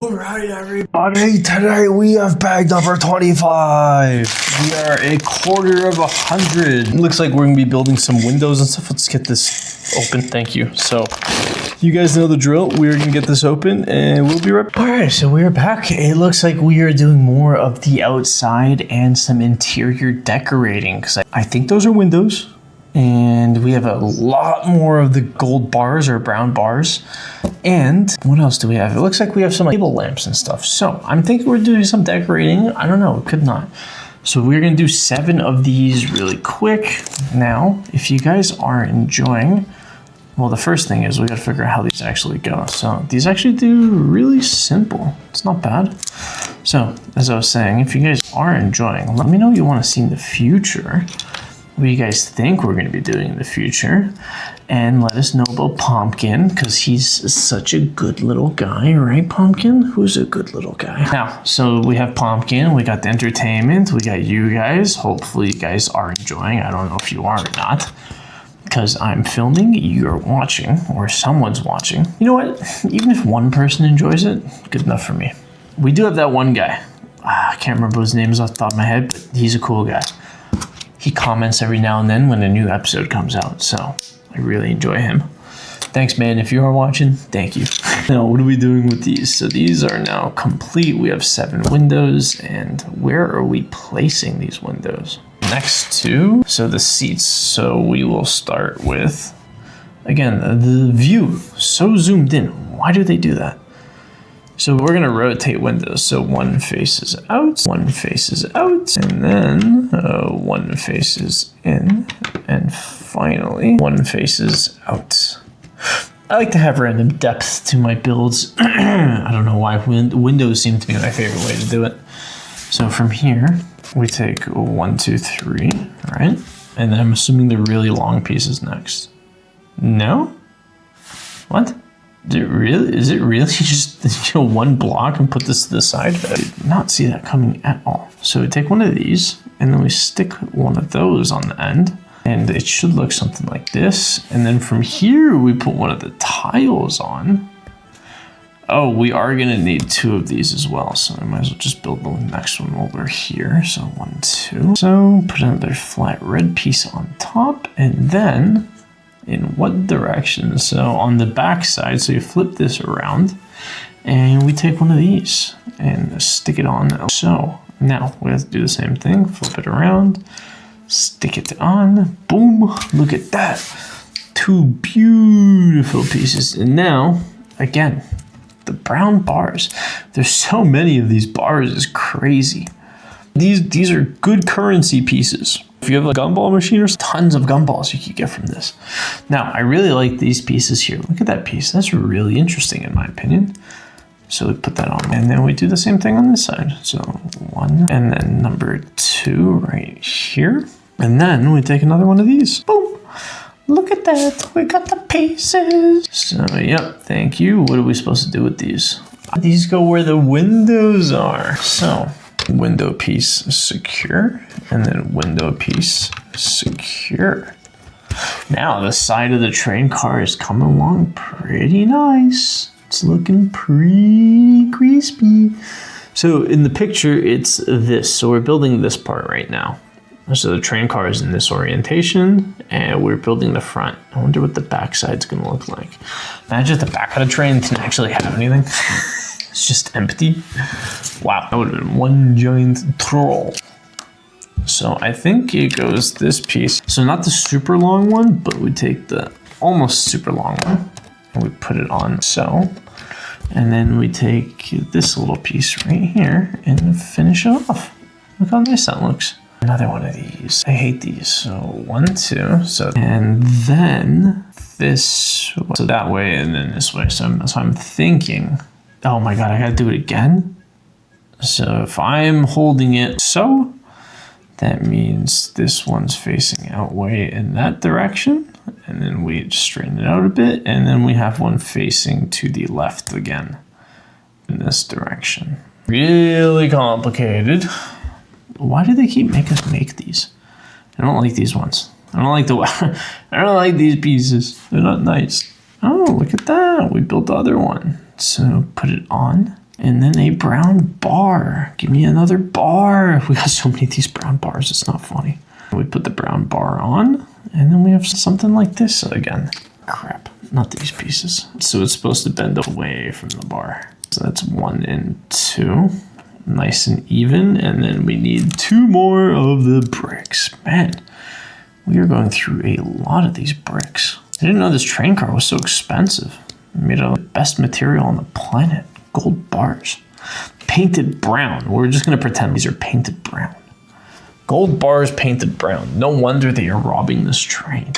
Alright everybody, today we have bagged up our 25. We are a quarter of 100. Looks like we're gonna be building some windows and stuff. Let's get this open, thank you. So, you guys know the drill. We're gonna get this open and we'll be right back. Alright, so we're back. It looks like we are doing more of the outside and some interior decorating. Because I think those are windows. And we have a lot more of the gold bars or brown bars. And what else do we have? It looks like we have some table lamps and stuff. So I'm thinking we're doing some decorating. I don't know, it could not. So we're gonna do 7 of these really quick. Now, if you guys are enjoying, well, the first thing is we gotta figure out how these actually go. So these actually do really simple. It's not bad. So as I was saying, if you guys are enjoying, let me know what you wanna see in the future. What you guys think we're going to be doing in the future, and let us know about Pumpkin, because he's such a good little guy, right? Pumpkin, who's a good little guy. Now, so we have Pumpkin, we got the entertainment, we got you guys. Hopefully you guys are enjoying. I don't know if you are or not, because I'm filming, you're watching, or someone's watching. You know what, even if one person enjoys it, good enough for me. We do have that one guy, I can't remember his name off the top of my head, but he's a cool guy. He comments every now and then when a new episode comes out, so I really enjoy him. Thanks, man. If you are watching, thank you. Now, what are we doing with these? So these are now complete. We have 7 windows, and where are we placing these windows? Next to, so the seats. So we will start with, again, the view. So zoomed in. Why do they do that? So we're gonna rotate windows. So one faces out, one faces out, and then one faces in, and finally one faces out. I like to have random depth to my builds. I don't know why, windows seem to be my favorite way to do it. So from here, we take 1, 2, 3, right? And then I'm assuming the really long piece is next. No? What? Is it really just one block and put this to the side? I did not see that coming at all. So we take one of these and then we stick one of those on the end, and it should look something like this. And then from here we put one of the tiles on. Oh, we are gonna need 2 of these as well, so I might as well just build the next one while we're here. So 1, 2. So put another flat red piece on top, and then in what direction? So on the back side, so you flip this around and we take one of these and stick it on. So now we have to do the same thing, flip it around, stick it on, boom, look at that. 2 beautiful pieces. And now, again, the brown bars. There's so many of these bars, it's crazy. These are good currency pieces. If you have a gumball machine, there's tons of gumballs you could get from this. Now, I really like these pieces here. Look at that piece. That's really interesting in my opinion. So we put that on, and then we do the same thing on this side. So 1, and then number 2 right here. And then we take another one of these. Boom. Look at that. We got the pieces. So, yep, thank you. What are we supposed to do with these? These go where the windows are. So, window piece secure, and then window piece secure. Now the side of the train car is coming along pretty nice. It's looking pretty crispy. So in the picture, it's this. So we're building this part right now. So the train car is in this orientation, and we're building the front. I wonder what the back side's gonna look like. Imagine if the back of the train didn't actually have anything. It's just empty. Wow, that would have been one giant troll. So I think it goes this piece. So not the super long one, but we take the almost super long one and we put it on so. And then we take this little piece right here and finish it off. Look how nice that looks. Another one of these. I hate these. So 1, 2. So, and then this, so that way and then this way. So I'm thinking, oh my God, I gotta do it again. So if I'm holding it so, that means this one's facing out way in that direction. And then we just straighten it out a bit. And then we have one facing to the left again in this direction. Really complicated. Why do they keep making us make these? I don't like these ones. I don't like these pieces. They're not nice. Oh, look at that. We built the other one. So put it on And then a brown bar. Give me another bar. We got so many of these brown bars, it's not funny. We put the brown bar on, and then we have something like this again. Crap, not these pieces. So it's supposed to bend away from the bar. So that's 1 and 2. Nice and even. And then we need 2 more of the bricks. Man, we are going through a lot of these bricks. I didn't know this train car was so expensive. Made out of the best material on the planet. Gold bars. Painted brown. We're just going to pretend these are painted brown. Gold bars painted brown. No wonder they are robbing this train.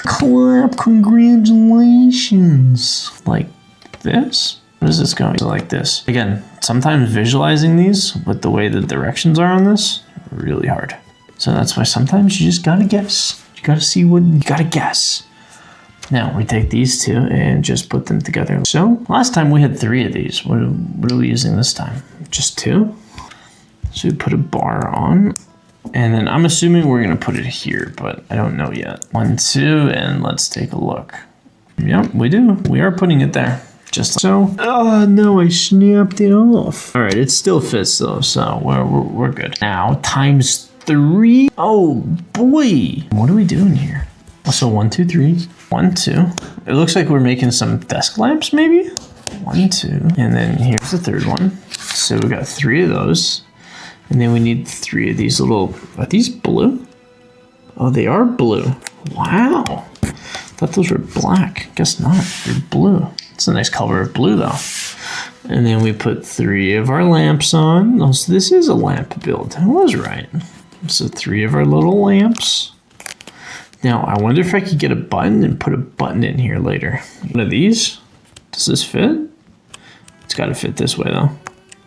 Clap, congratulations. Like this? What is this going? Like this. Again, sometimes visualizing these with the way the directions are on this, really hard. So that's why sometimes you just gotta guess. You gotta see what, you gotta guess. Now we take these 2 and just put them together. So last time we had 3 of these. What are we using this time? Just 2? So we put a bar on. And then I'm assuming we're gonna put it here, but I don't know yet. 1, 2, and let's take a look. Yep, we do. We are putting it there. Just like so. Oh no, I snapped it off. All right, it still fits though, so we're good. Now times 3. Oh boy, what are we doing here? So 1, 2, 3. 1, 2. It looks like we're making some desk lamps, maybe. 1, 2, and then here's the 3rd one. So we got 3 of those. And then we need 3 of these little, are these blue? Oh, they are blue. Wow. Thought those were black. Guess not, they're blue. It's a nice color of blue though. And then we put 3 of our lamps on. Oh, so this is a lamp build. I was right. So 3 of our little lamps. Now, I wonder if I could get a button and put a button in here later. One of these, does this fit? It's gotta fit this way though.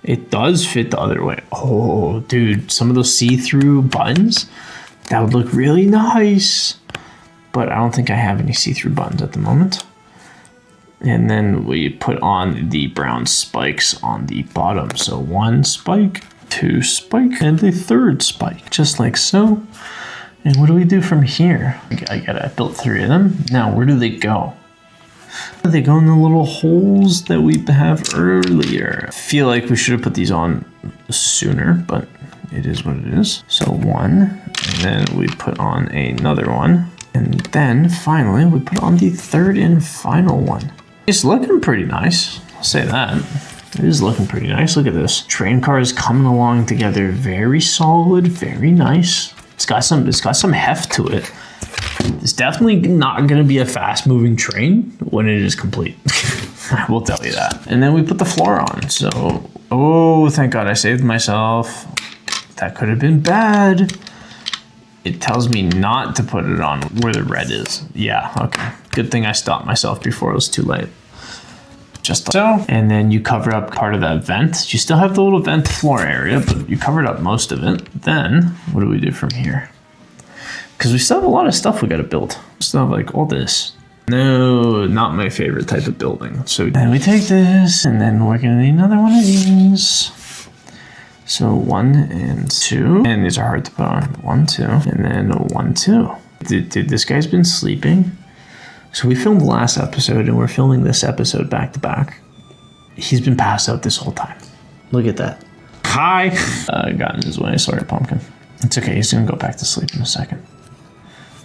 It does fit the other way. Oh, dude, some of those see-through buttons, that would look really nice. But I don't think I have any see-through buttons at the moment. And then we put on the brown spikes on the bottom. So 1 spike, 2 spike, and a 3rd spike, just like so. And what do we do from here? I built 3 of them. Now, where do they go? They go in the little holes that we have earlier. I feel like we should have put these on sooner, but it is what it is. So 1, and then we put on another one. And then finally we put on the 3rd and final one. It's looking pretty nice, I'll say that. It is looking pretty nice. Look at this. Train cars coming along together. Very solid, very nice. It's got some heft to it. It's definitely not going to be a fast-moving train when it is complete. I will tell you that. And then we put the floor on. So, oh, thank God I saved myself. That could have been bad. It tells me not to put it on where the red is. Yeah, okay. Good thing I stopped myself before it was too late. Just like so. And then you cover up part of that vent. You still have the little vent floor area, but you covered up most of it. Then, what do we do from here? Because we still have a lot of stuff we got to build. We still have like all this. No, not my favorite type of building. So then we take this, and then we're going to need another one of these. So 1 and 2. And these are hard to put on. 1, 2, and then 1, 2. Dude, this guy's been sleeping. So we filmed the last episode, and we're filming this episode back to back. He's been passed out this whole time. Look at that. Hi. Got in his way. Sorry, Pumpkin. It's okay. He's going to go back to sleep in a second.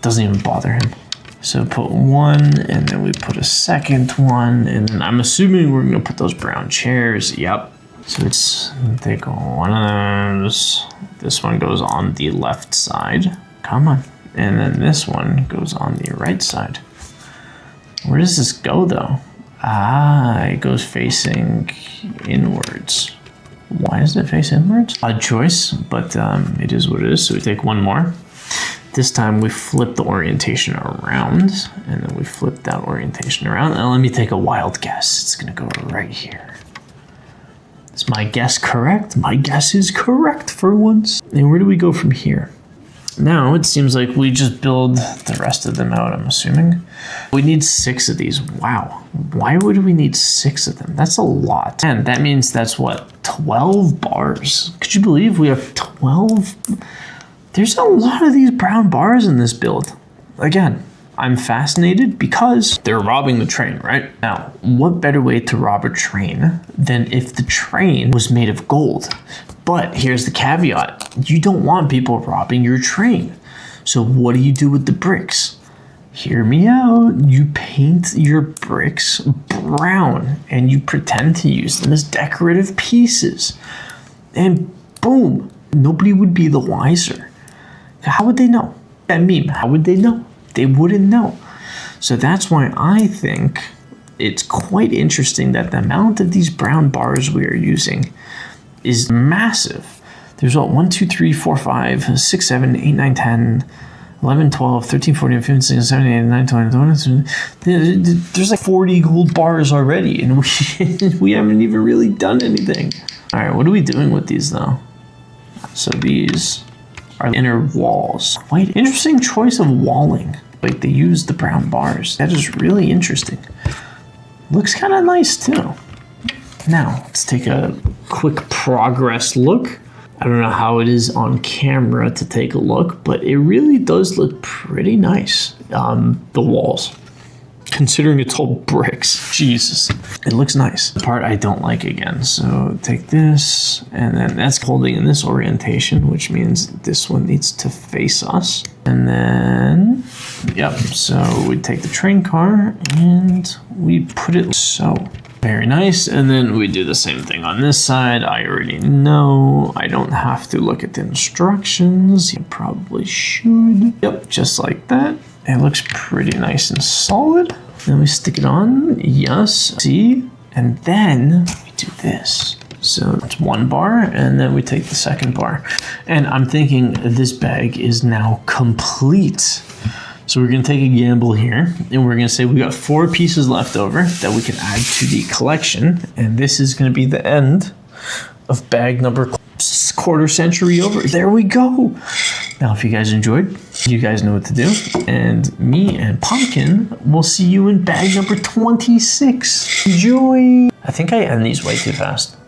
Doesn't even bother him. So put 1, and then we put a 2nd one, and then I'm assuming we're going to put those brown chairs. Yep. So it's take one of those. This one goes on the left side. Come on. And then this one goes on the right side. Where does this go though? Ah, it goes facing inwards. Why does it face inwards? Odd choice, but it is what it is. So we take 1 more. This time we flip the orientation around, and then we flip that orientation around. And let me take a wild guess. It's gonna go right here. Is my guess correct? My guess is correct for once. And where do we go from here? Now it seems like we just build the rest of them out, I'm assuming. We need 6 of these. Wow. Why would we need 6 of them? That's a lot. And that means that's what? 12 bars. Could you believe we have 12? There's a lot of these brown bars in this build. Again, I'm fascinated because they're robbing the train, right? Now, what better way to rob a train than if the train was made of gold? But here's the caveat. You don't want people robbing your train. So what do you do with the bricks? Hear me out. You paint your bricks brown and you pretend to use them as decorative pieces. And boom, nobody would be the wiser. How would they know? That meme, how would they know? They wouldn't know. So that's why I think it's quite interesting that the amount of these brown bars we are using is massive. There's what, 1, 2, 3, 4, 5, 6, 7, 8, 9, 10, 11, 12, 13, 14, 15, 16, 17, 18, 19, 20, 21. There's like 40 gold bars already, and we haven't even really done anything. All right, what are we doing with these though? So these are the inner walls. Quite interesting choice of walling. Like they use the brown bars. That is really interesting. Looks kind of nice too. Now, let's take a quick progress look. I don't know how it is on camera to take a look, but it really does look pretty nice. The walls, considering it's all bricks, Jesus, it looks nice. The part I don't like again, so take this, and then that's holding in this orientation, which means this one needs to face us. And then, yep, so we take the train car and we put it so. Very nice, and then we do the same thing on this side. I already know. I don't have to look at the instructions. You probably should. Yep, just like that. It looks pretty nice and solid. Then we stick it on, yes, see? And then we do this. So it's one bar, and then we take the second bar. And I'm thinking this bag is now complete. So we're gonna take a gamble here, and we're gonna say we got 4 pieces left over that we can add to the collection, and this is gonna be the end of bag number quarter century over. There we go. Now, if you guys enjoyed, you guys know what to do, and me and Pumpkin will see you in bag number 26. Enjoy. I think I end these way too fast.